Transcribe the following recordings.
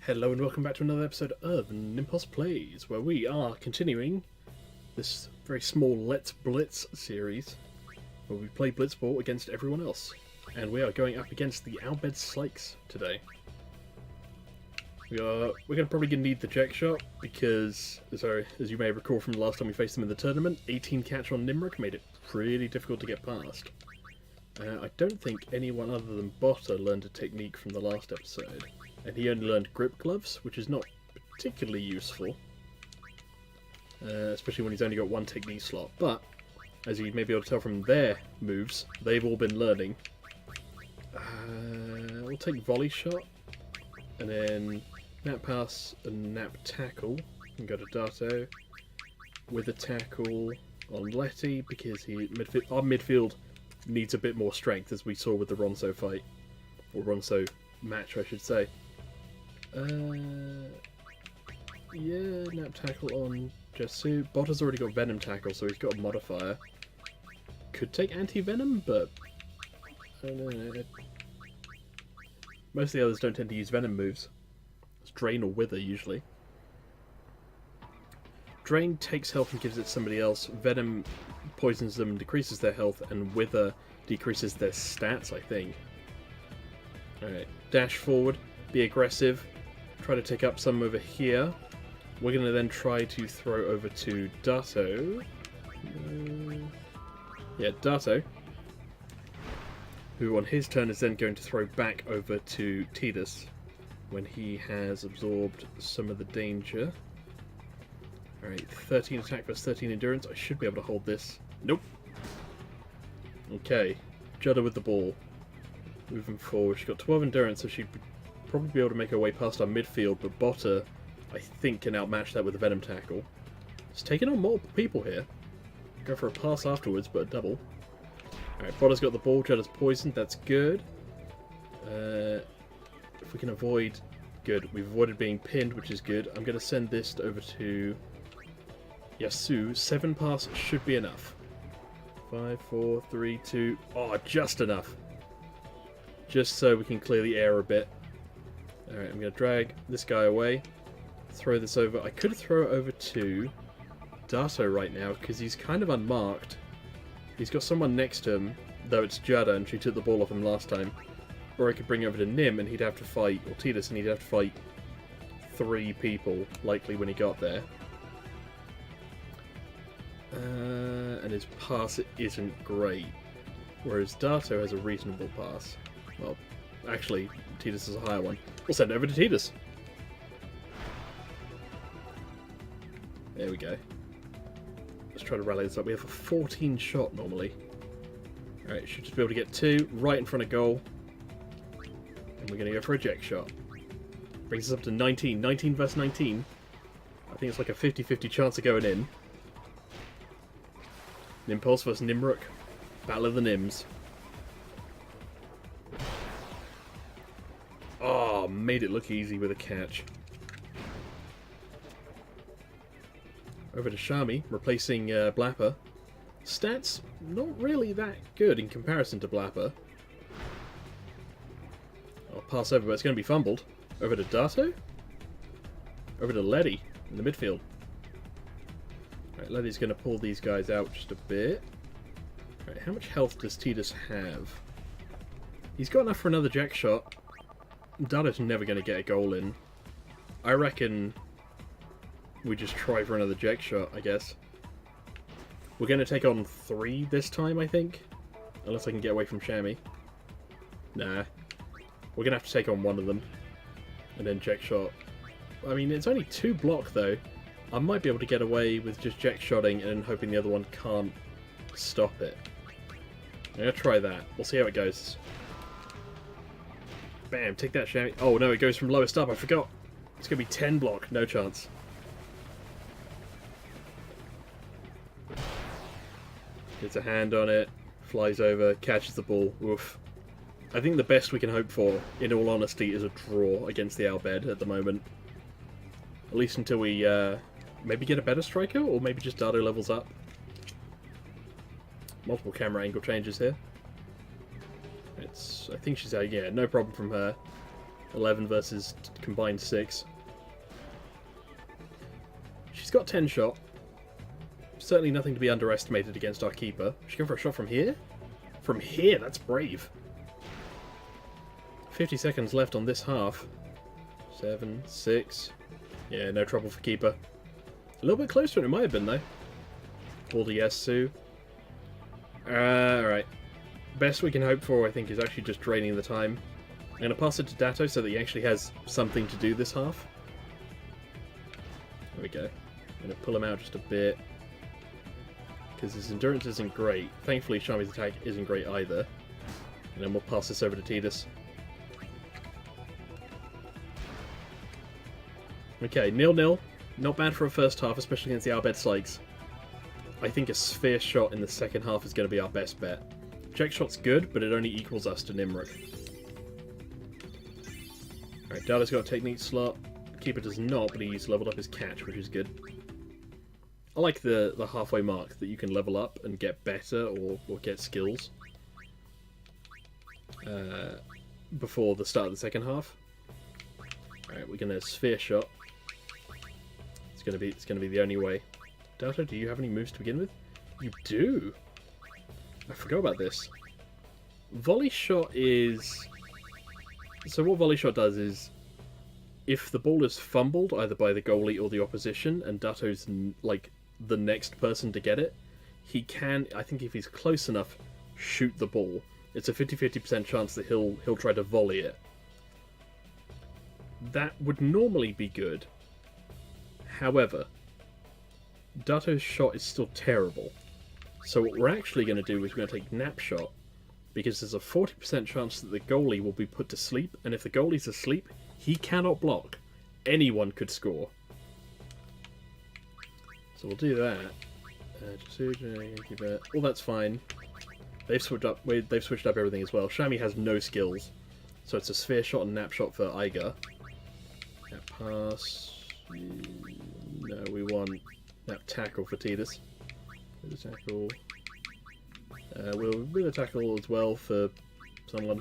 Hello and welcome back to another episode of Nimpulse Plays, where we are continuing this very small Let's Blitz series, where we play Blitzball against everyone else. And we are going up against the Albed Slikes today. We're probably going to need the Jack Shot, because, as you may recall from the last time we faced them in the tournament, 18 catch on Nimrod made it pretty difficult to get past. I don't think anyone other than Botter learned a technique from the last episode. And he only learned grip gloves, which is not particularly useful. Especially when he's only got one technique slot. But, as you may be able to tell from their moves, they've all been learning. We'll take Volley Shot, and then Nap Pass and Nap Tackle, and go to Dato. With a Tackle on Letty, because our midfield needs a bit more strength, as we saw with the Ronso fight. Or Ronso match, I should say. Yeah, Nap Tackle on Jesu. Botter's already got Venom Tackle, so he's got a modifier. Could take Anti-Venom, but I don't know. Most of the others don't tend to use Venom moves. It's Drain or Wither, usually. Drain takes health and gives it to somebody else. Venom poisons them and decreases their health, and Wither decreases their stats, I think. Alright, dash forward, be aggressive. Try to take up some over here. We're going to then try to throw over to Dato. Yeah, Dato. Who on his turn is then going to throw back over to Tidus when he has absorbed some of the danger. Alright, 13 attack versus 13 endurance. I should be able to hold this. Nope. Okay, Judder with the ball. Moving forward. She's got 12 endurance, so she'd probably be able to make her way past our midfield, but Botter, I think, can outmatch that with a Venom Tackle. It's taking on multiple people here. Go for a pass afterwards, but a double. Alright, Botter's got the ball, Judder's poisoned, that's good. If we can avoid... Good, we've avoided being pinned, which is good. I'm going to send this over to Yasu. 7 pass should be enough. 5, 4, 3, 2... Oh, just enough. Just so we can clear the air a bit. Alright, I'm going to drag this guy away. Throw this over. I could throw it over to Dato right now, because he's kind of unmarked. He's got someone next to him, though it's Jada, and she took the ball off him last time. Or I could bring it over to Nim, and he'd have to fight, or Tidus, and he'd have to fight 3 people, likely, when he got there. And his pass isn't great. Whereas Dato has a reasonable pass. Well, actually, Tidus is a higher one. We'll send it over to Tidus. There we go. Let's try to rally this up. We have a 14 shot normally. Alright, should just be able to get 2 right in front of goal. And we're going to go for a Jack Shot. Brings us up to 19. 19 versus 19. I think it's like a 50-50 chance of going in. Nimpulse versus Nimrod. Battle of the Nims. Oh, made it look easy with a catch. Over to Shami, replacing Blapper. Stats, not really that good in comparison to Blapper. I'll pass over, but it's going to be fumbled. Over to Dato. Over to Letty in the midfield. Right, Letty's going to pull these guys out just a bit. Right, how much health does Tidus have? He's got enough for another Jack Shot. Dato's never going to get a goal in. I reckon we just try for another Jack Shot, I guess. We're going to take on 3 this time, I think. Unless I can get away from Shami. Nah. We're going to have to take on one of them. And then Jack Shot. I mean, it's only 2 block, though. I might be able to get away with just Jack Shotting and hoping the other one can't stop it. I'm going to try that. We'll see how it goes. Bam, take that, Shami. Oh no, it goes from lowest up, I forgot. It's going to be 10 block, no chance. Gets a hand on it, flies over, catches the ball. Oof. I think the best we can hope for, in all honesty, is a draw against the Albed at the moment. At least until we maybe get a better striker, or maybe just Dado levels up. multiple camera angle changes here. I think she's out. Yeah, no problem from her. 11 versus combined 6. She's got 10 shot. Certainly nothing to be underestimated against our keeper. She's going for a shot from here? From here? That's brave. 50 seconds left on this half. 7, 6. Yeah, no trouble for keeper. A little bit closer than it might have been, though. Ball to Yasu. Alright. Best we can hope for, I think, is actually just draining the time. I'm going to pass it to Datto so that he actually has something to do this half. There we go. I'm going to pull him out just a bit. Because his endurance isn't great. Thankfully, Shami's attack isn't great either. And then we'll pass this over to Tidus. Okay, 0-0. Not bad for a first half, especially against the Albed Sykes. I think a sphere shot in the second half is going to be our best bet. Check shot's good, but it only equals us to Nimrod. Alright, Dada's got a technique slot. Keeper does not, but he's leveled up his catch, which is good. I like the halfway mark, that you can level up and get better or get skills before the start of the second half. Alright, we're going to sphere shot. It's going to be the only way. Dada, do you have any moves to begin with? You do! I forgot about this. Volley shot is... So what volley shot does is, if the ball is fumbled either by the goalie or the opposition, and Datto's like the next person to get it, he can, I think if he's close enough, shoot the ball. It's a 50-50% chance that he'll try to volley it. That would normally be good. However, Datto's shot is still terrible. So what we're actually going to do is we're going to take nap shot, because there's a 40% chance that the goalie will be put to sleep, and if the goalie's asleep, he cannot block. Anyone could score. So we'll do that. Well, that's fine. They've switched up everything as well. Shami has no skills, so it's a sphere shot and nap shot for Iga. Nap pass. No, we want nap tackle for Tidus. With a tackle. We'll do a tackle as well for someone.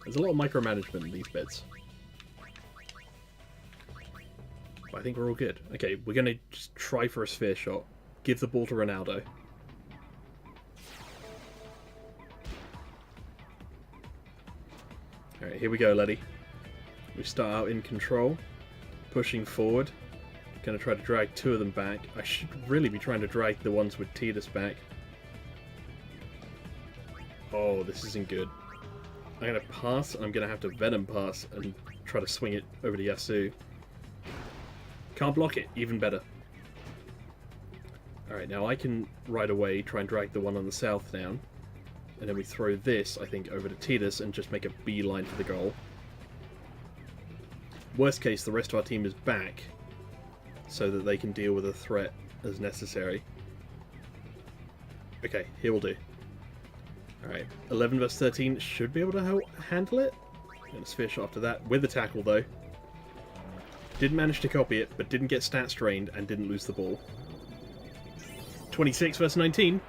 There's a lot of micromanagement in these beds. But I think we're all good. Okay, we're going to just try for a sphere shot. Give the ball to Ronaldo. Alright, here we go, Letty. We start out in control. Pushing forward. Going to try to drag two of them back. I should really be trying to drag the ones with Tidus back. Oh, this isn't good. I'm going to pass, and I'm going to have to Venom pass and try to swing it over to Yasu. Can't block it, even better. Alright, now I can right away try and drag the one on the south down. And then we throw this, I think, over to Tidus and just make a beeline for the goal. Worst case, the rest of our team is back, so that they can deal with a threat as necessary. Okay, here will do. Alright, 11 versus 13 should be able to handle it. I'm going to sphere shot after that, with the tackle though. Didn't manage to copy it, but didn't get stats drained and didn't lose the ball. 26 versus 19.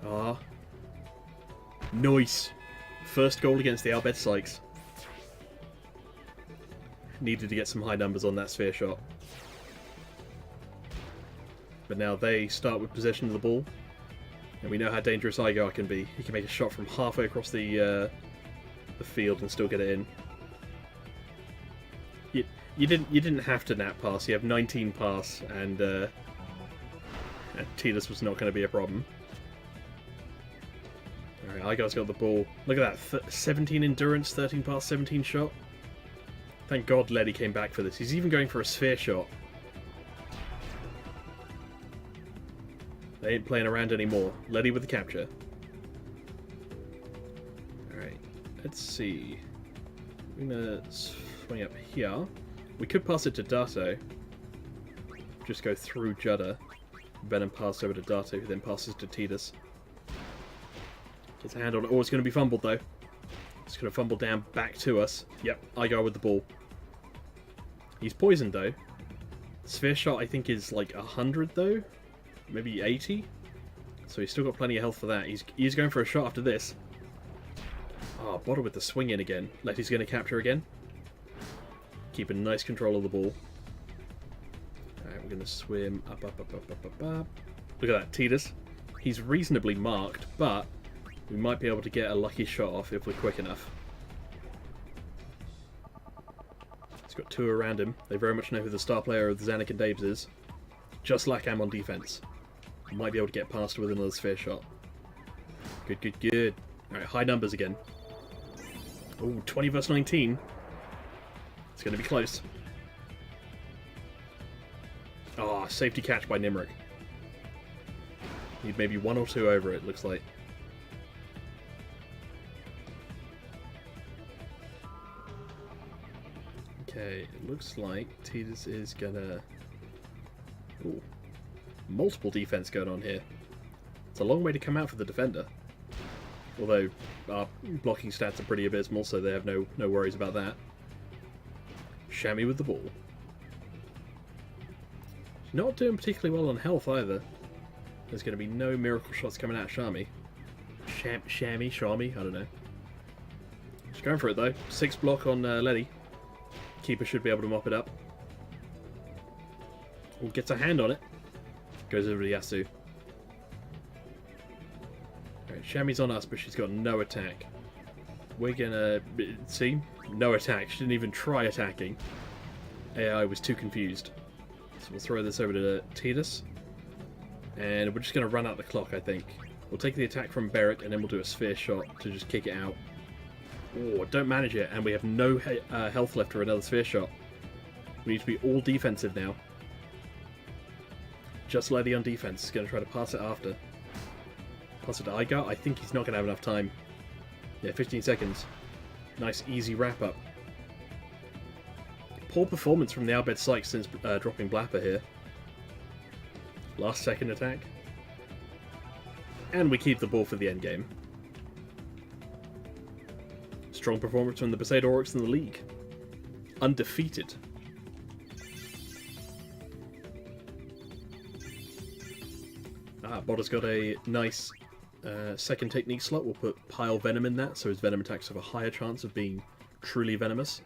Ah. Nice. First goal against the Albed Sykes. Needed to get some high numbers on that sphere shot. But now they start with possession of the ball. And we know how dangerous Igar can be. He can make a shot from halfway across the field and still get it in. You didn't have to nap pass. You have 19 pass, and Tidus was not going to be a problem. Alright, Igar's got the ball. Look at that, 17 endurance, 13 pass, 17 shot. Thank God Letty came back for this. He's even going for a sphere shot. They ain't playing around anymore. Letty with the capture. Alright, let's see. I'm going to swing up here. We could pass it to Dato. Just go through Judda. Venom pass over to Dato, who then passes to Tidus. Gets a hand on it. Oh, it's going to be fumbled though. It's going to fumble down back to us. Yep, Igar with the ball. He's poisoned though. Sphere shot I think is like 100 though. maybe 80. So he's still got plenty of health for that. He's going for a shot after this. Oh, Botta with the swing in again. Letty's going to capture again. Keeping nice control of the ball. Alright, we're going to swim up. Look at that, Tidus. He's reasonably marked, but we might be able to get a lucky shot off if we're quick enough. He's got two around him. They very much know who the star player of the Zanuck and Daves is. Just like I'm on defense. Might be able to get past with another sphere shot. Good. Alright, high numbers again. Oh, 20 versus 19. It's going to be close. Ah, oh, safety catch by Nimric. Need maybe one or two over it, looks like. Okay, it looks like Tidus is gonna... Ooh, multiple defense going on here. It's a long way to come out for the defender. Although our blocking stats are pretty abysmal, so they have no worries about that. Shammy with the ball. She's not doing particularly well on health either. There's going to be no miracle shots coming out of Shami. Shami, I don't know. She's going for it though. 6 block on Letty. Keeper should be able to mop it up. Oh, gets a hand on it. Goes over to Yasu. Alright, Shami's on us, but she's got no attack. We're gonna... See? No attack. She didn't even try attacking. AI was too confused. So we'll throw this over to Tidus. And we're just going to run out the clock, I think. We'll take the attack from Beric, and then we'll do a sphere shot to just kick it out. Oh, don't manage it, and we have no health left for another sphere shot. We need to be all defensive now. Just Letty on defense. He's going to try to pass it after. Pass it to Igar. I think he's not going to have enough time. Yeah, 15 seconds. Nice, easy wrap-up. Poor performance from the Albed Sykes since dropping Blapper here. Last second attack. And we keep the ball for the end game. Strong performance from the Besaid Oryx in the league. Undefeated. Botta's got a nice second technique slot. We'll put Pile Venom in that, so his Venom attacks have a higher chance of being truly venomous.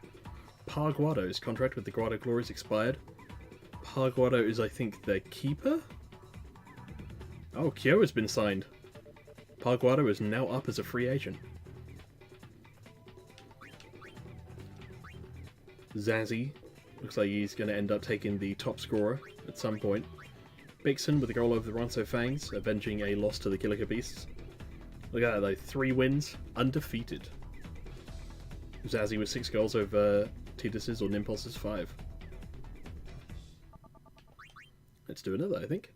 Guado's contract with the Guado Glories expired. Guado is, I think, their keeper? Oh, Kyo has been signed. Guado is now up as a free agent. Zazzy looks like he's going to end up taking the top scorer at some point. Bixen with a goal over the Ronso Fangs, avenging a loss to the Killiker Beasts. Look at that though, 3 wins, undefeated. Zazzy with 6 goals over Tidus's or Nimpulse's 5. Let's do another, I think.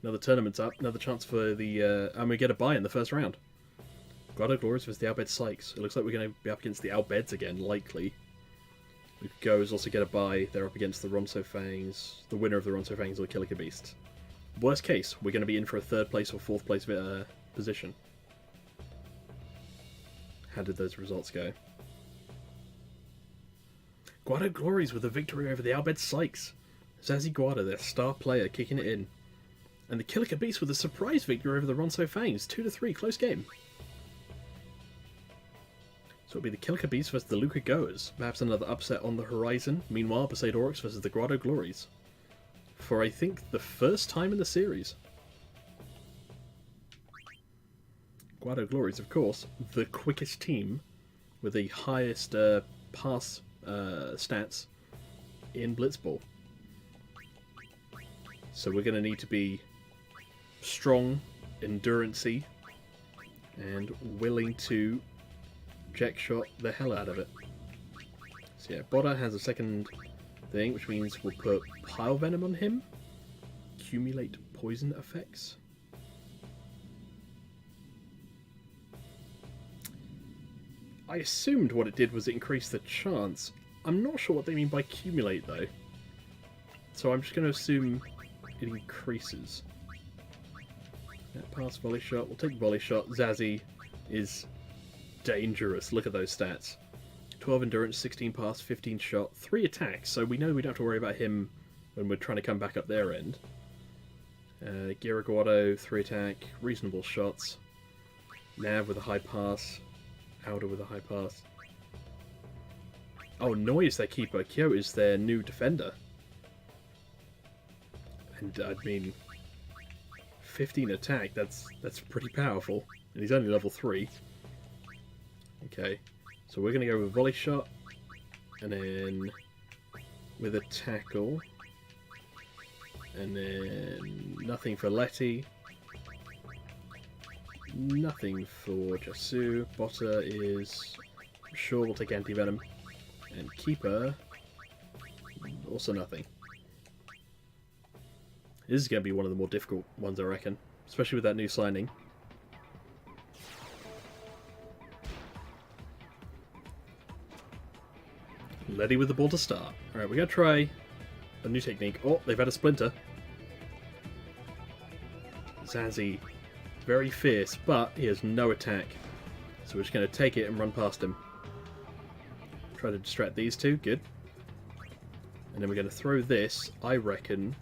Another tournament's up, another chance for the... and we get a bye in the first round. Guado Glories versus the Albed Sykes. It looks like we're going to be up against the Albeds again, likely. Goes also get a bye. They're up against the Ronso Fangs, the winner of the Ronso Fangs or the Killiker Beasts. Worst case, we're going to be in for a 3rd place or 4th place position. How did those results go? Guado Glories with a victory over the Albed Sykes. Zazzy Guado, their star player, kicking it in. And the Killiker Beasts with a surprise victory over the Ronso Fangs. 2-3, close game. So it'll be the Killiker Beasts versus the Luca Goers. Perhaps another upset on the horizon. Meanwhile, Besaid Oryx versus the Guado Glories. For, I think, the first time in the series. Guado Glories, of course, the quickest team with the highest pass stats in Blitzball. So we're going to need to be strong, endurance-y, and willing to check shot the hell out of it. So yeah, Botta has a second thing, which means we'll put Pile Venom on him. Accumulate poison effects. I assumed what it did was it increased the chance. I'm not sure what they mean by accumulate though. So I'm just going to assume it increases. That pass volley shot. We'll take volley shot. Zazzy is dangerous. Look at those stats. 12 endurance, 16 pass, 15 shot, 3 attacks. So we know we don't have to worry about him when we're trying to come back up their end. Giraguado, 3 attack, reasonable shots. Nav with a high pass. Alder with a high pass. Oh, Noi is their keeper. Kyo is their new defender. And I mean, 15 attack, that's pretty powerful. And he's only level 3. Okay, so we're going to go with volley shot. And then with a tackle. And then nothing for Letty. Nothing for Jasu. Botta is... I'm sure we'll take anti-venom. And Keeper... also nothing. This is going to be one of the more difficult ones, I reckon. Especially with that new signing. Letty with the ball to start. Alright, we're going to try a new technique. Oh, they've had a splinter. Zazie, very fierce, but he has no attack. So we're just going to take it and run past him. Try to distract these two, good. And then we're going to throw this, I reckon.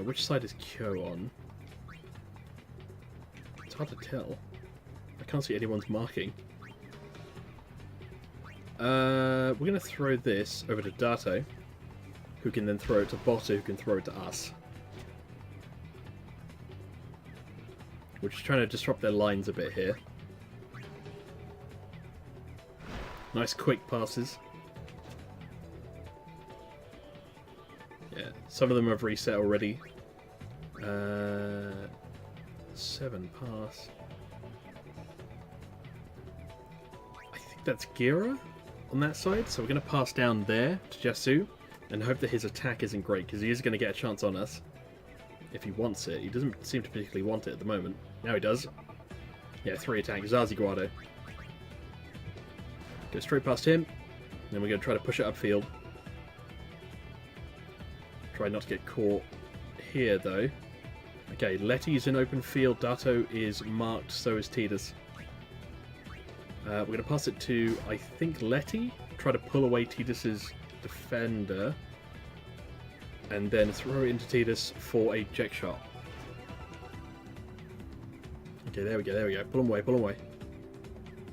Which side is Kyo on? It's hard to tell. I can't see anyone's marking. We're going to throw this over to Dato, who can then throw it to Botta, who can throw it to us. We're just trying to disrupt their lines a bit here. Nice quick passes. Yeah, some of them have reset already. 7 pass. I think that's Gira on that side, so we're going to pass down there to Jasu and hope that his attack isn't great, because he is going to get a chance on us if he wants it. He doesn't seem to particularly want it at the moment. Now he does. Yeah, 3 attack. Zazie Guado. Go straight past him. Then we're going to try to push it upfield. Try not to get caught here, though. Okay, Letty's in open field. Dato is marked, so is Tidus. We're going to pass it to, I think, Letty. Try to pull away Tidus's defender. And then throw it into Tidus for a jet shot. Okay, there we go, there we go. Pull him away, pull him away.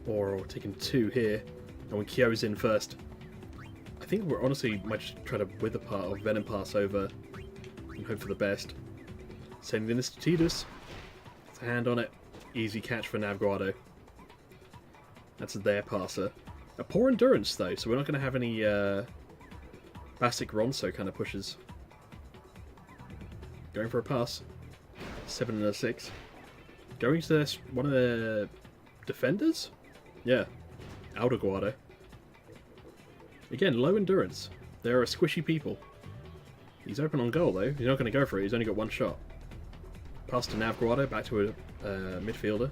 Or taking 2 here. And when Kyo's in first. I think we're honestly might just try to wither part or venom pass over and hope for the best. Sending this to Tidus. It's a hand on it. Easy catch for Navguardo. That's their passer. A poor endurance though, so we're not going to have any Basic Ronso kind of pushes. Going for a pass. 7 and a 6. Going to this, one of the defenders? Yeah. Aldeguardo. Again, low endurance. They're a squishy people. He's open on goal though. He's not going to go for it. He's only got 1 shot. Pass to Navguardo, back to a midfielder.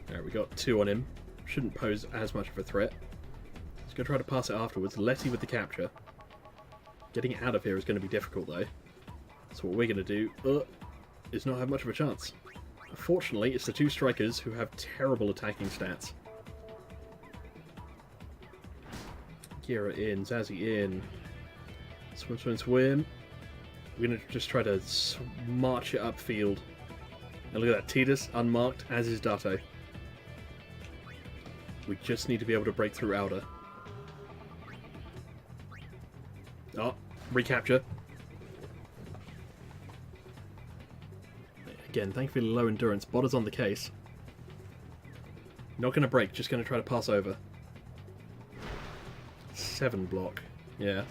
Alright, we got 2 on him. Shouldn't pose as much of a threat. He's going to try to pass it afterwards. Letty with the capture. Getting it out of here is going to be difficult though. So what we're going to do is not have much of a chance. Unfortunately, it's the 2 strikers who have terrible attacking stats. Gira in, Zazie in. Swim, swim, swim. We're going to just try to march it upfield. And look at that, Tidus unmarked, as is Dato. We just need to be able to break through Alder. Oh, recapture. Again, thankfully low endurance. Botta's on the case. Not going to break, just going to try to pass over. 7 block. Yeah.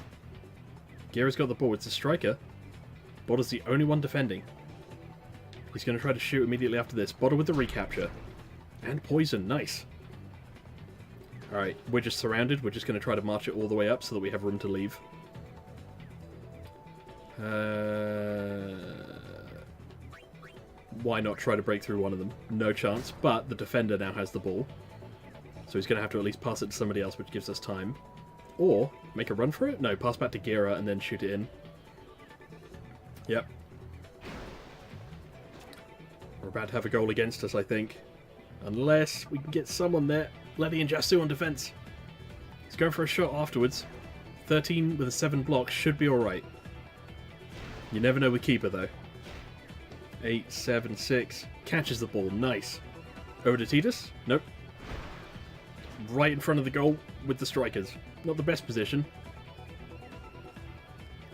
Gira's got the ball. It's a striker. Botta's the only one defending. He's going to try to shoot immediately after this. Botta with the recapture. And poison. Nice. Alright, we're just surrounded. We're just going to try to march it all the way up so that we have room to leave. Why not try to break through one of them? No chance, but the defender now has the ball. So he's going to have to at least pass it to somebody else, which gives us time. Or make a run for it? No, pass back to Gira and then shoot it in. Yep. We're about to have a goal against us, I think. Unless we can get someone there. Letty and Jasu on defense. He's going for a shot afterwards. 13 with a 7 block should be alright. You never know with keeper though. 8, 7, 6. Catches the ball. Nice. Over to Titus? Nope. Right in front of the goal with the strikers. Not the best position.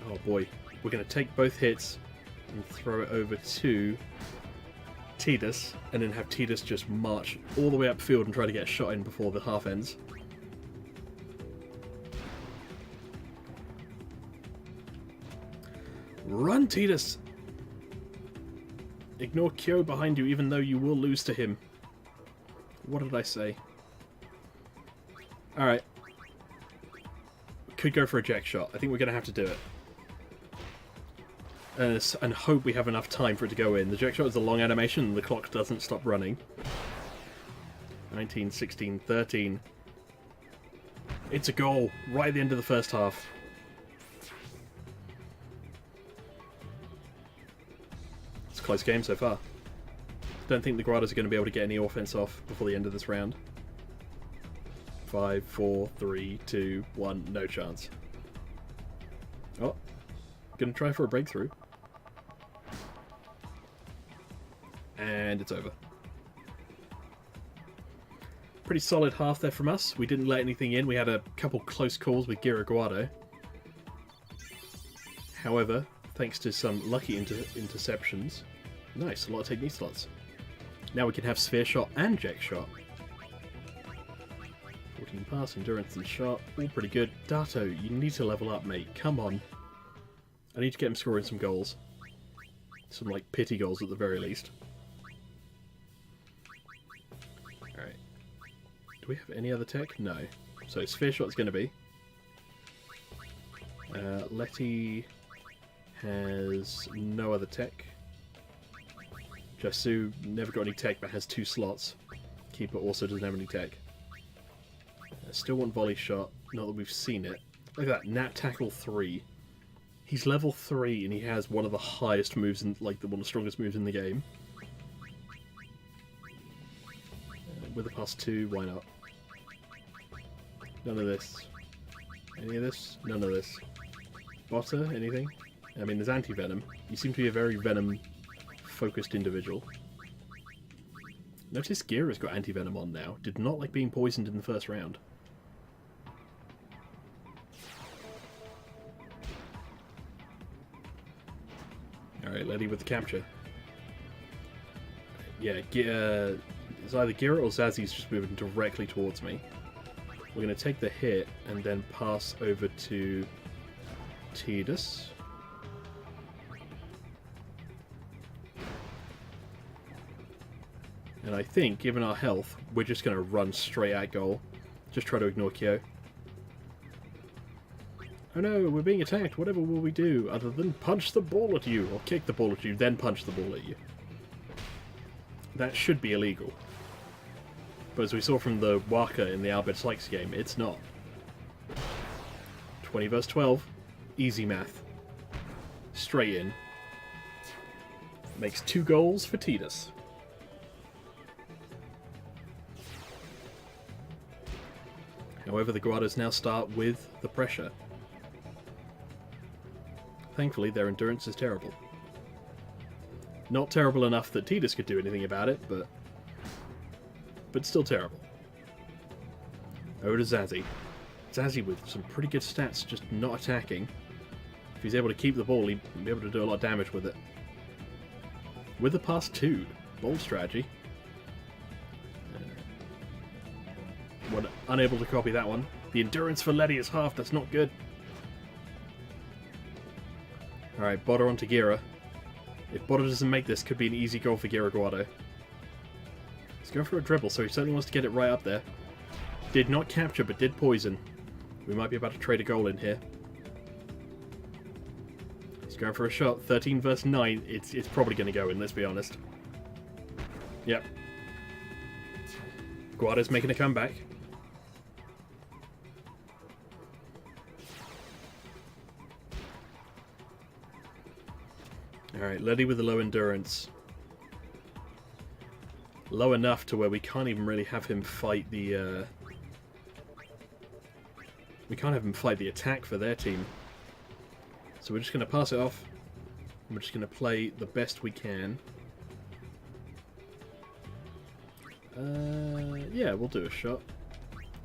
Oh boy. We're going to take both hits and throw it over to Titus, and then have Titus just march all the way upfield and try to get a shot in before the half ends. Run, Titus! Ignore Kyo behind you, even though you will lose to him. What did I say? Alright. Could go for a jack shot. I think we're going to have to do it. And hope we have enough time for it to go in. The jack shot is a long animation and the clock doesn't stop running. 19, 16, 13. It's a goal right at the end of the first half. It's a close game so far. Don't think the Gradas are going to be able to get any offense off before the end of this round. 5, 4, 3, 2, 1. No chance. Oh. Going to try for a breakthrough. And it's over. Pretty solid half there from us. We didn't let anything in. We had a couple close calls with Giraguado. However, thanks to some lucky interceptions. Nice, a lot of technique slots. Now we can have Sphere Shot and Jack Shot. 14 pass, endurance and shot. All pretty good. Dato, you need to level up, mate. Come on. I need to get him scoring some goals. Some, like, pity goals at the very least. Alright. Do we have any other tech? No. So, Sphere Shot's going to be. Letty has no other tech. Jasu never got any tech but has 2 slots. Keeper also doesn't have any tech. Still want volley shot. Not that we've seen it. Look at that. Nat tackle 3. He's level 3 and he has one of the highest moves, in, like one of the strongest moves in the game. With a pass 2, why not? None of this. Any of this? None of this. Botter? Anything? I mean, there's anti-venom. You seem to be a very venom-focused individual. Notice Gira's got anti-venom on now. Did not like being poisoned in the first round. Alright, Letty with the capture. Yeah, it's either Gira or Zazzy's just moving directly towards me. We're going to take the hit and then pass over to Tidus. And I think, given our health, we're just going to run straight at goal. Just try to ignore Kyo. Oh no, we're being attacked. Whatever will we do other than punch the ball at you, or kick the ball at you, then punch the ball at you? That should be illegal. But as we saw from the Waka in the Albert Sykes game, it's not. 20 versus 12. Easy math. Straight in. Makes 2 goals for Tidus. However, the Guadas now start with the pressure. Thankfully, their endurance is terrible. Not terrible enough that Tidus could do anything about it, but still terrible. Over to Zazzy. Zazzy with some pretty good stats, just not attacking. If he's able to keep the ball, he'd be able to do a lot of damage with it. With the pass 2, bold strategy. We're unable to copy that one. The endurance for Letty is half, that's not good. Alright, Botter onto Gira. If Botter doesn't make this, could be an easy goal for Giraguado. He's going for a dribble, so he certainly wants to get it right up there. Did not capture, but did poison. We might be about to trade a goal in here. He's going for a shot. 13 versus 9. It's probably going to go in, let's be honest. Yep. Guada's making a comeback. Alright, Letty with the low endurance. Low enough to where we can't even really have him fight the We can't have them fight the attack for their team. So we're just going to pass it off. And we're just going to play the best we can. Yeah, we'll do a shot.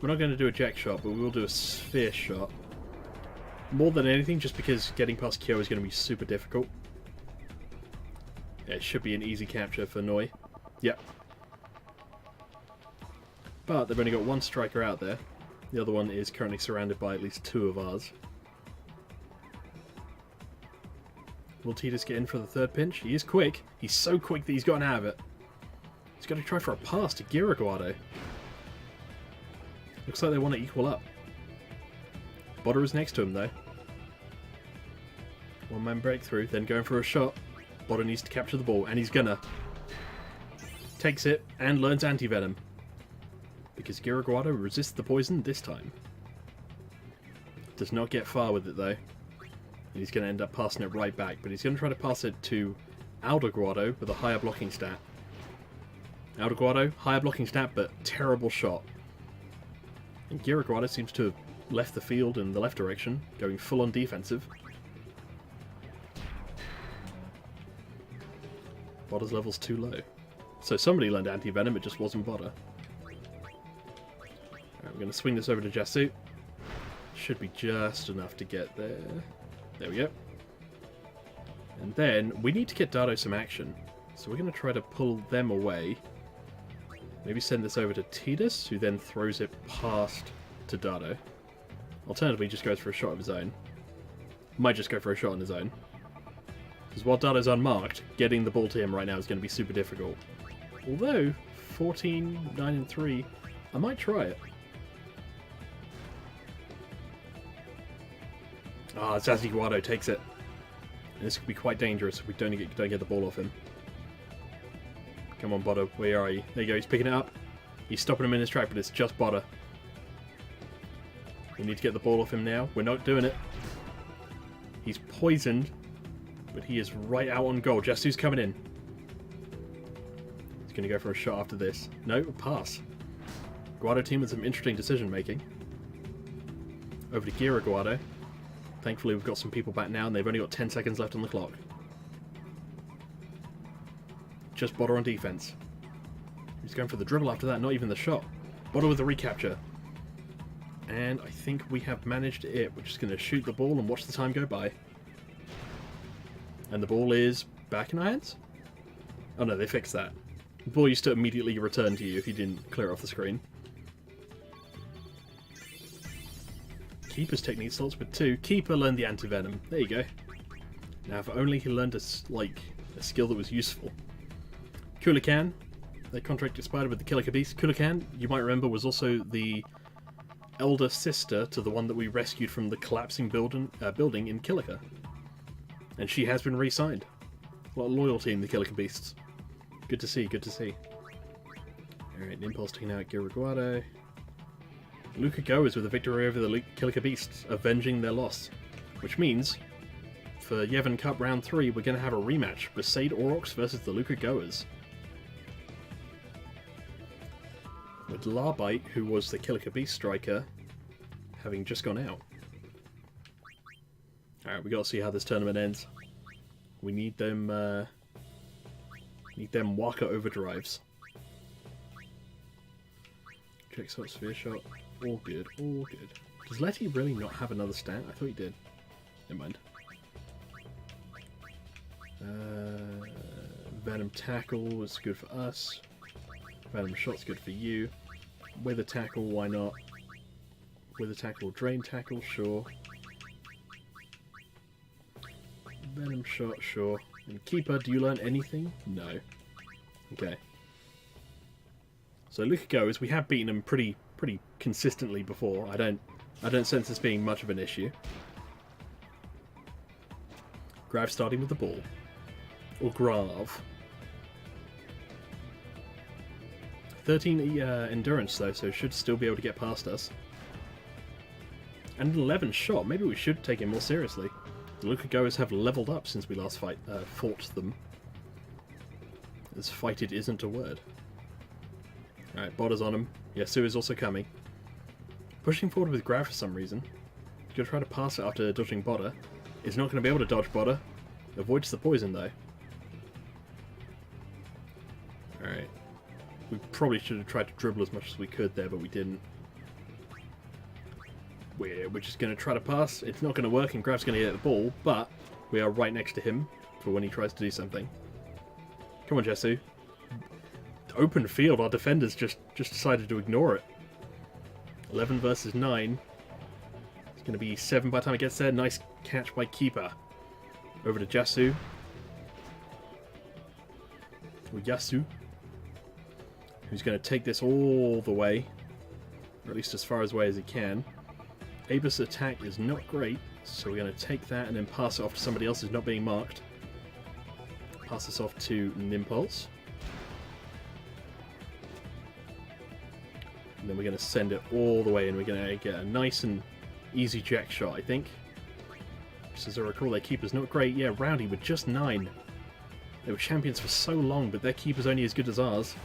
We're not going to do a jack shot, but we will do a sphere shot. More than anything, just because getting past Kyo is going to be super difficult. Yeah, it should be an easy capture for Noi. Yep. But they've only got one striker out there. The other one is currently surrounded by at least 2 of ours. Will Tidus get in for the third pinch? He is quick. He's so quick that he's gotten out of it. He's got to try for a pass to Giraguado. Looks like they want to equal up. Botter is next to him though. One man breakthrough, then going for a shot. Botter needs to capture the ball, and he's gonna. Takes it, and learns anti-venom. Because Giraguado resists the poison this time. Does not get far with it though. And he's going to end up passing it right back, but he's going to try to pass it to Aldeguado with a higher blocking stat. Aldeguado, higher blocking stat, but terrible shot. And Giraguado seems to have left the field in the left direction, going full on defensive. Botter's level's too low. So somebody learned anti-venom, it just wasn't Botter. We're going to swing this over to Jasu. Should be just enough to get there. There we go. And then we need to get Dado some action. So we're going to try to pull them away. Maybe send this over to Tidus, who then throws it past to Dado. Alternatively, just goes for a shot of his own. Might just go for a shot on his own. Because while Dado's unmarked, getting the ball to him right now is going to be super difficult. Although, 14, 9 and 3, I might try it. Ah, Zaziguado takes it. And this could be quite dangerous if we don't get the ball off him. Come on, Botter, where are you? There you go, he's picking it up. He's stopping him in his track, but it's just Botter. We need to get the ball off him now. We're not doing it. He's poisoned, but he is right out on goal. Jasu's coming in. He's going to go for a shot after this. No, a pass. Guado team with some interesting decision making. Over to Giraguado. Thankfully we've got some people back now and they've only got 10 seconds left on the clock. Just Botter on defense. He's going for the dribble after that, not even the shot. Botter with the recapture. And I think we have managed it. We're just going to shoot the ball and watch the time go by. And the ball is back in our hands? Oh no, they fixed that. The ball used to immediately return to you if you didn't clear it off the screen. Keeper's technique starts with 2. Keeper learned the anti-venom. There you go. Now, if only he learned a skill that was useful. Kulikan, their contract expired with the Killer Beast. Kulikan, you might remember, was also the elder sister to the one that we rescued from the collapsing building in Kilika. And she has been re-signed. A lot of loyalty in the Killer Beasts. Good to see, good to see. Alright, Nimpulse taking out Giraguado. Luca goes with a victory over the Killer Beasts, avenging their loss. Which means, for Yevon Cup Round 3, we're going to have a rematch. Besaid Aurochs versus the Luca Goers. With Larbite, who was the Killer Beast striker, having just gone out. Alright, we got to see how this tournament ends. We need them Waka overdrives. Check shot, sphere shot. All good, all good. Does Letty really not have another stat? I thought he did. Never mind. Venom tackle is good for us. Venom shot's good for you. Wither tackle, why not? Wither tackle, drain tackle, sure. Venom shot, sure. And Keeper, do you learn anything? No. Okay. So Luca goes. We have beaten him pretty consistently before. I don't sense this being much of an issue. Grav starting with the ball. Or Grav. 13 endurance though, so should still be able to get past us. And an 11 shot. Maybe we should take it more seriously. The Luca goers have leveled up since we last fought them. As fighted isn't a word. Alright, Botter's on him. Yasu is also coming. Pushing forward with Grav for some reason. He's going to try to pass it after dodging Bodder. He's not going to be able to dodge Bodder. Avoids the poison though. Alright. We probably should have tried to dribble as much as we could there, but we didn't. We're just going to try to pass. It's not going to work and Grav's going to get the ball, but we are right next to him for when he tries to do something. Come on, Jessu. Open field. Our defenders just decided to ignore it. 11 versus 9. It's going to be 7 by the time it gets there. Nice catch by keeper. Over to Jessu. Or Yasu. Who's going to take this all the way. Or at least as far away as he can. Abus' attack is not great, so we're going to take that and then pass it off to somebody else who's not being marked. Pass this off to Nimpulse. And then we're going to send it all the way, and we're going to get a nice and easy jack shot, I think. Just as I recall, their keeper's not great. Yeah, Rowdy with just 9. They were champions for so long, but their keeper's only as good as ours.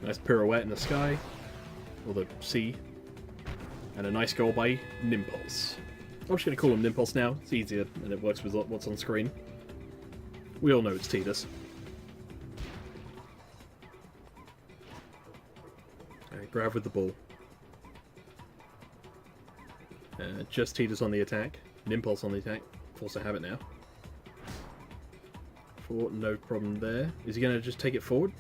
Nice pirouette in the sky. Or the sea. And a nice goal by Nimpulse. I'm just going to call him Nimpulse now. It's easier and it works with what's on screen. We all know it's Tidus. Alright, Grav with the ball. Just Tidus on the attack. Nimpulse on the attack. Force to have it now. No problem there. Is he going to just take it forward?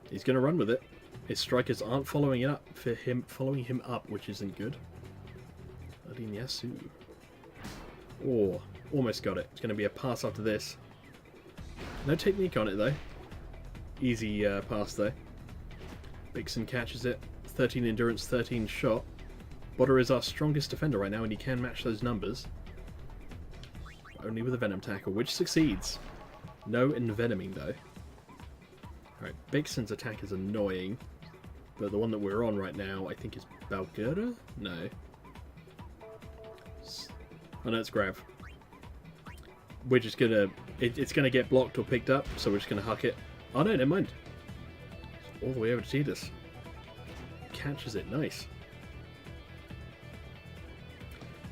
He's going to run with it. His strikers aren't following him up, which isn't good. Yasu. Oh, almost got it. It's going to be a pass after this. No technique on it though. Easy pass though. Bigson catches it. 13 endurance, 13 shot. Bodder is our strongest defender right now, and he can match those numbers. Only with a Venom tackle, which succeeds. No envenoming though. Alright, Bigson's attack is annoying, but the one that we're on right now, I think is Balgurda? No. Oh no, it's Grav. We're just gonna... It's gonna get blocked or picked up, so we're just gonna huck it. Oh no, never mind. It's all the way over to Tidus. Catches it, nice.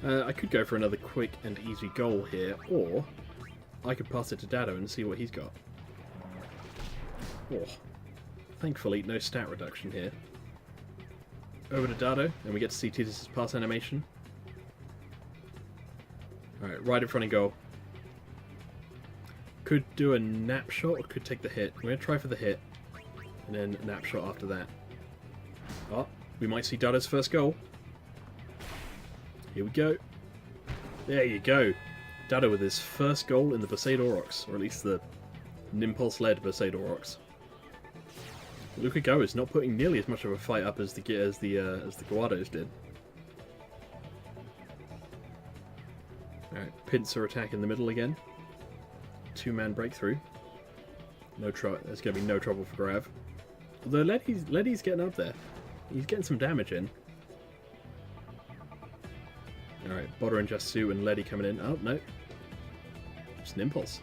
I could go for another quick and easy goal here, or I could pass it to Dado and see what he's got. Oh, thankfully, no stat reduction here. Over to Dado, and we get to see Tidus' pass animation. Alright, right in front of goal. Could do a nap shot, or could take the hit. We're going to try for the hit, and then a nap shot after that. Oh, we might see Dado's first goal. Here we go. There you go. Dado with his first goal in the Besaid Aurochs, or at least the Nimpulse-led Besaid Aurochs. Luca Go is not putting nearly as much of a fight up as the Guados did. Alright, pincer attack in the middle again. 2-man breakthrough. There's going to be no trouble for Grav. Although Letty's getting up there. He's getting some damage in. Alright, Bodder and Jessu and Letty coming in. Oh, no. Just an Impulse.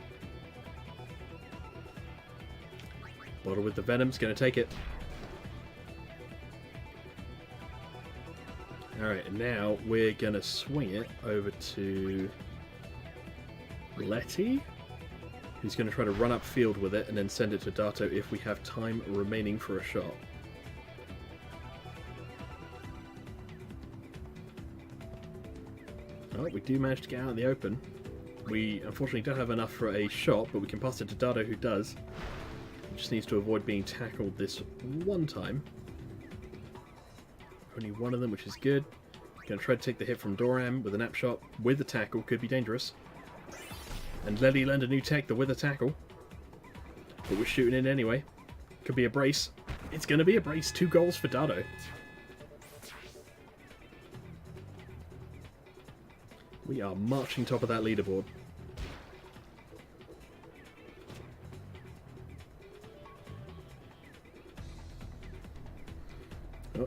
Bodder with the Venom's going to take it. Alright, and now we're going to swing it over to Letty, who's going to try to run upfield with it and then send it to Dato if we have time remaining for a shot. Alright, we do manage to get out in the open. We unfortunately don't have enough for a shot, but we can pass it to Dado, who does. Just needs to avoid being tackled this one time. Only one of them, which is good. Going to try to take the hit from Doram with a nap shot. With the tackle, could be dangerous. And Letty learned a new tech, the with a tackle. But we're shooting in anyway. Could be a brace. It's going to be a brace. 2 goals for Dado. We are marching top of that leaderboard. Oh,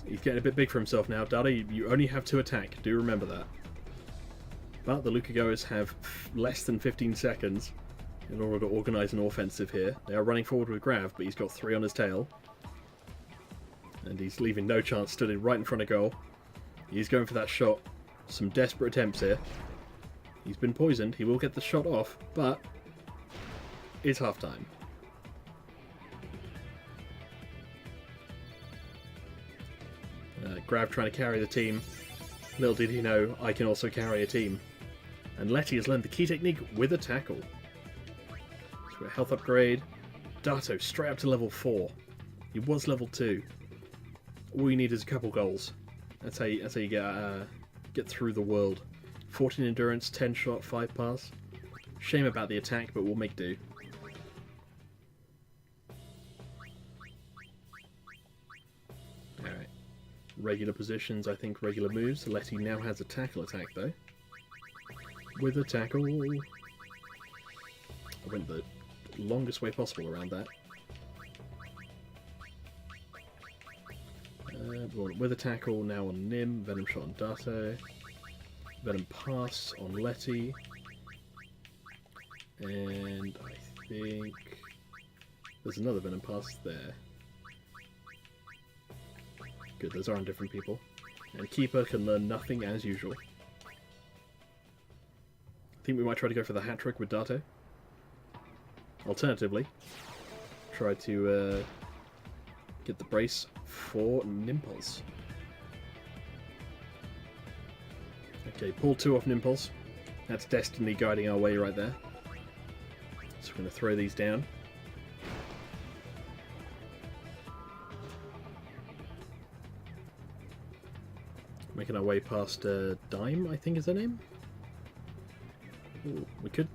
he's getting a bit big for himself now. Dado, you only have 2 attack. Do remember that. But the Lucagoers have less than 15 seconds in order to organise an offensive here. They are running forward with Grav, but he's got 3 on his tail. And he's leaving no chance, stood in right in front of goal. He's going for that shot. Some desperate attempts here. He's been poisoned. He will get the shot off, but it's half time. Grav trying to carry the team. Little did he know, I can also carry a team. And Letty has learned the key technique with a tackle. So a health upgrade. Dato straight up to level 4. He was level 2. All you need is a couple goals. That's how you get through the world. 14 endurance, 10 shot, 5 pass. Shame about the attack, but we'll make do. Alright. Regular positions, I think regular moves. Letty now has a tackle attack though. With a tackle. I went the longest way possible around that. With a tackle now on Nim, Venom shot on Dato, Venom pass on Letty, and I think there's another Venom pass there. Good, those are on different people. And Keeper can learn nothing as usual. I think we might try to go for the hat trick with Dato. Alternatively, try to get the brace for Nimpulse. Okay, pull 2 off Nimpulse. That's Destiny guiding our way right there. So we're going to throw these down. Making our way past Dime, I think is her name. Ooh, we could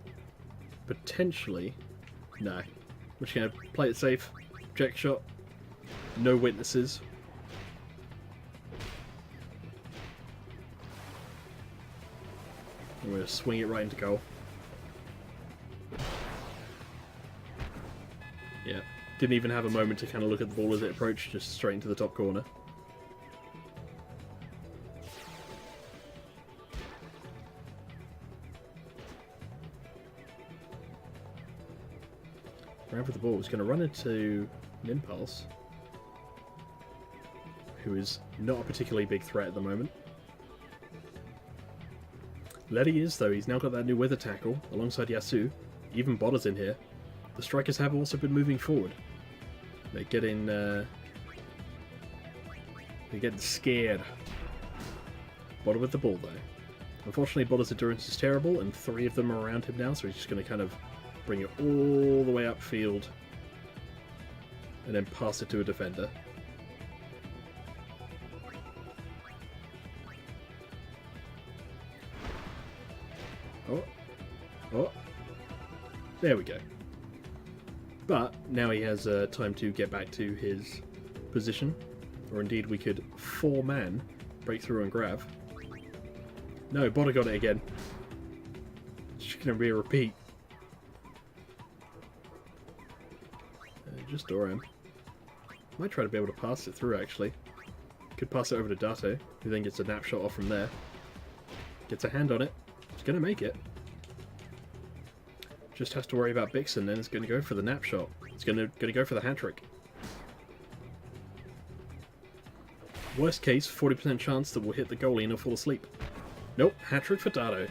potentially... No. We're just going to play it safe. Check shot. No witnesses. And we're going to swing it right into goal. Yeah. Didn't even have a moment to kind of look at the ball as it approached, just straight into the top corner. Ran for the ball. He's going to run into Nimpulse, who is not a particularly big threat at the moment. Letty is, though. He's now got that new weather tackle alongside Yasu. Even Bodder's in here. The strikers have also been moving forward. They're getting scared. Bodder with the ball, though. Unfortunately, Bodder's endurance is terrible, and 3 of them are around him now, so he's just going to kind of bring it all the way upfield and then pass it to a defender. Oh, there we go. But now he has time to get back to his position, or indeed we could 4-man break through and grab. No, Bodder got it again. It's just going to be a repeat. Just door him. Might try to be able to pass it through, actually. Could pass it over to Dato, who then gets a nap shot off from there. Gets a hand on it. He's going to make it. Just has to worry about Bixen, then it's going to go for the nap shot. It's going to go for the hat trick. Worst case, 40% chance that we'll hit the goalie and he'll fall asleep. Nope, hat trick for Dato.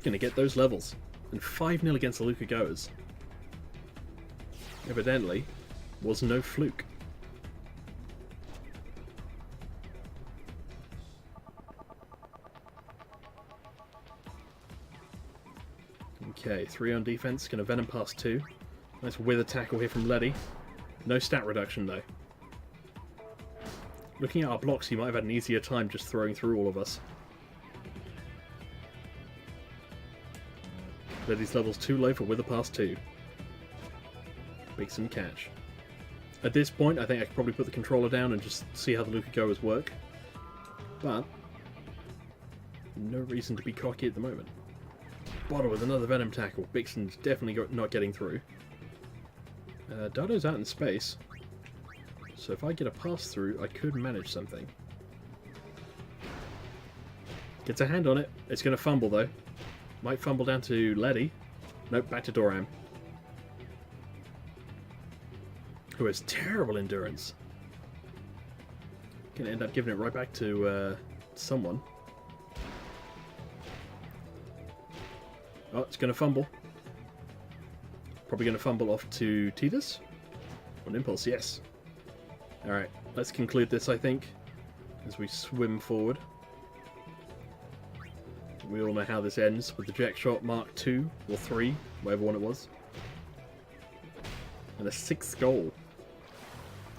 Going to get those levels. And 5-0 against the Luca Goers. Evidently, was no fluke. Okay, 3 on defense. Going to Venom pass 2. Nice with a tackle here from Letty. No stat reduction though. Looking at our blocks, he might have had an easier time just throwing through all of us. Letty's level's too low for with a pass 2. Bixen catch. At this point, I think I could probably put the controller down and just see how the Luca Goers work. But no reason to be cocky at the moment. Bodder with another Venom tackle. Bixen's definitely not getting through. Dato's out in space. So if I get a pass through, I could manage something. Gets a hand on it. It's going to fumble though. Might fumble down to Letty. Nope, back to Doram, who has terrible endurance. Gonna end up giving it right back to someone. Oh, it's gonna fumble. Probably gonna fumble off to Titus. Or Nimpulse, yes. Alright, let's conclude this, I think, as we swim forward. We all know how this ends with the Jack Shot Mark II, or 3, whatever one it was. And a 6th goal.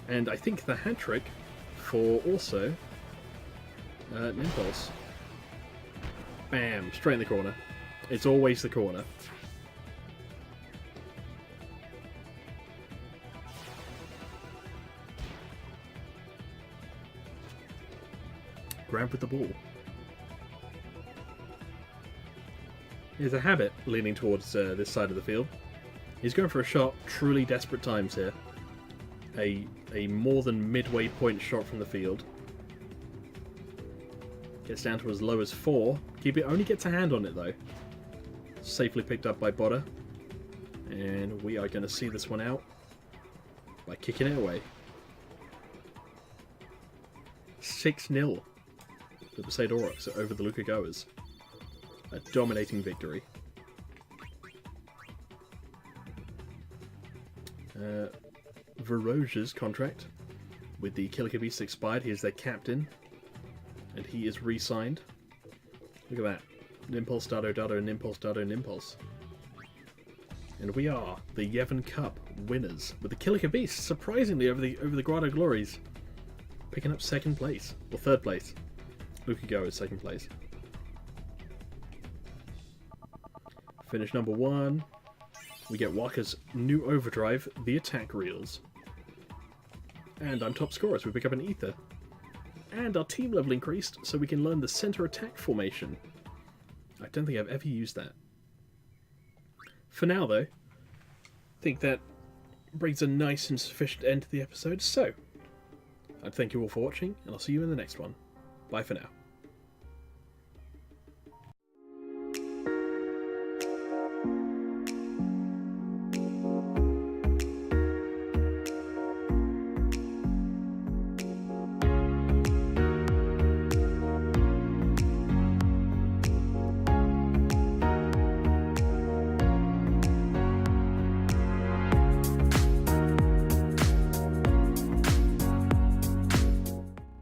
And I think the hat-trick for also Nimpulse. Bam! Straight in the corner. It's always the corner. Grab with the ball. He has a habit leaning towards this side of the field. He's going for a shot. Truly desperate times here. A more than midway point shot from the field. Gets down to as low as 4. Keep it only gets a hand on it though. Safely picked up by Botta. And we are going to see this one out by kicking it away. 6-0 for the Besaid over the Luca Goers. A dominating victory. Verroja's contract with the Killer Beast expired. He is their captain. And he is re-signed. Look at that. Nimpulse, Dado, Dado, Nimpulse, Dado, Nimpulse. And we are the Yevon Cup winners with the Killer Beast, surprisingly over the Grotto Glories. Picking up 2nd place. Or 3rd place. Luca Go is 2nd place. Finish number 1. We get Waka's new overdrive, the attack reels. And I'm top scorer, so we pick up an ether. And our team level increased, so we can learn the center attack formation. I don't think I've ever used that. For now, though, I think that brings a nice and sufficient end to the episode. So, I'd thank you all for watching, and I'll see you in the next one. Bye for now.